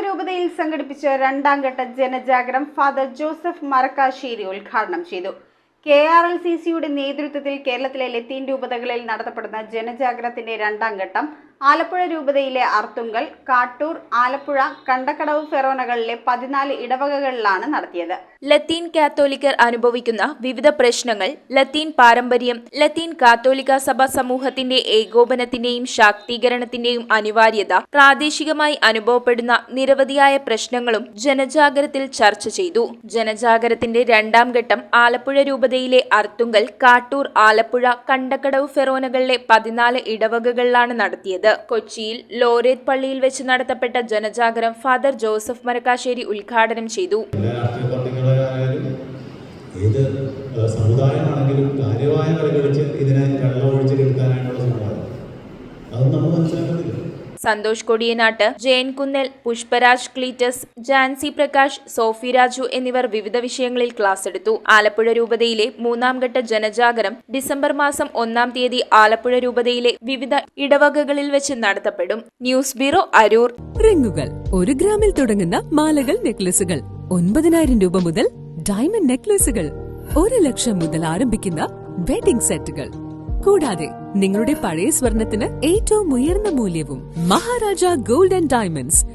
രൂപതയിൽ സംഘടിപ്പിച്ച രണ്ടാം ഘട്ട ജനജാഗരം ഫാദർ ജോസഫ് മരക്കാശ്ശേരി ഉദ്ഘാടനം ചെയ്തു. KRLCCയുടെ നേതൃത്വത്തിൽ കേരളത്തിലെ ലത്തീൻ രൂപതകളിൽ നടത്തപ്പെടുന്ന ജനജാഗരത്തിന്റെ രണ്ടാം ഘട്ടം ആലപ്പുഴ രൂപതയിലെ അർത്തുങ്കൽ, കാട്ടൂർ, ആലപ്പുഴ, കണ്ടക്കടവ് ഫെറോനകളിലെ 14 ഇടവകകളിലാണ് നടത്തിയത്. ലത്തീൻ കാത്തോലിക്കർ അനുഭവിക്കുന്ന വിവിധ പ്രശ്നങ്ങൾ, ലത്തീൻ പാരമ്പര്യം, ലത്തീൻ കാത്തോലിക്ക സഭ സമൂഹത്തിന്റെ ഏകോപനത്തിന്റെയും ശാക്തീകരണത്തിന്റെയും അനിവാര്യത, പ്രാദേശികമായി അനുഭവപ്പെടുന്ന നിരവധിയായ പ്രശ്നങ്ങളും ജനജാഗരത്തിൽ ചർച്ച ചെയ്തു. ജനജാഗരത്തിന്റെ രണ്ടാം ഘട്ടം ആലപ്പുഴ രൂപതയിലെ അർത്തുങ്കൽ, കാട്ടൂർ, ആലപ്പുഴ, കണ്ടക്കടവ് ഫെറോനകളിലെ 14 ഇടവകകളിലാണ് നടത്തിയത്. കൊച്ചിയിൽ ലോറേറ്റ് പള്ളിയിൽ വെച്ച് നടത്തപ്പെട്ട ജനജാഗരം ഫാദർ ജോസഫ് മരക്കാശ്ശേരി ഉദ്ഘാടനം ചെയ്തു. ഏത് സമുദായമാണെങ്കിലും കാര്യമായ കളികളിച്ച് ഇതിനെ വെള്ളമൊഴിച്ച് കിട്ടാനായിട്ടുള്ള സമുദായം അത് നമ്മൾ മനസ്സിലാക്കുന്നില്ല. സന്തോഷ് കൊടിയനാട്ട്, ജയൻ കുന്നേൽ, പുഷ്പരാജ് ക്ലീറ്റസ്, ജാൻസി പ്രകാശ്, സോഫി രാജു എന്നിവർ വിവിധ വിഷയങ്ങളിൽ ക്ലാസ് എടുത്തു. ആലപ്പുഴ രൂപതയിലെ മൂന്നാം ഘട്ട ജനജാഗരം ഡിസംബർ മാസം 1-ാം തീയതി ആലപ്പുഴ രൂപതയിലെ വിവിധ ഇടവകകളിൽ വെച്ച് നടത്തപ്പെടും. News bureau, Aroor. റിങ്ങുകൾ 1 ഗ്രാമിൽ തുടങ്ങുന്ന മാലകൾ, നെക്ലസുകൾ 9,000 രൂപ മുതൽ ഡയമണ്ട് നെക്ലസുകൾ 1 ലക്ഷം മുതൽ ആരംഭിക്കുന്ന വെഡിംഗ് സെറ്റുകൾ, കൂടാതെ നിങ്ങളുടെ പഴയ സ്വർണത്തിന് ഏറ്റവും ഉയർന്ന മൂല്യവും മഹാരാജ ഗോൾഡ് ആൻഡ് ഡയമണ്ട്സ്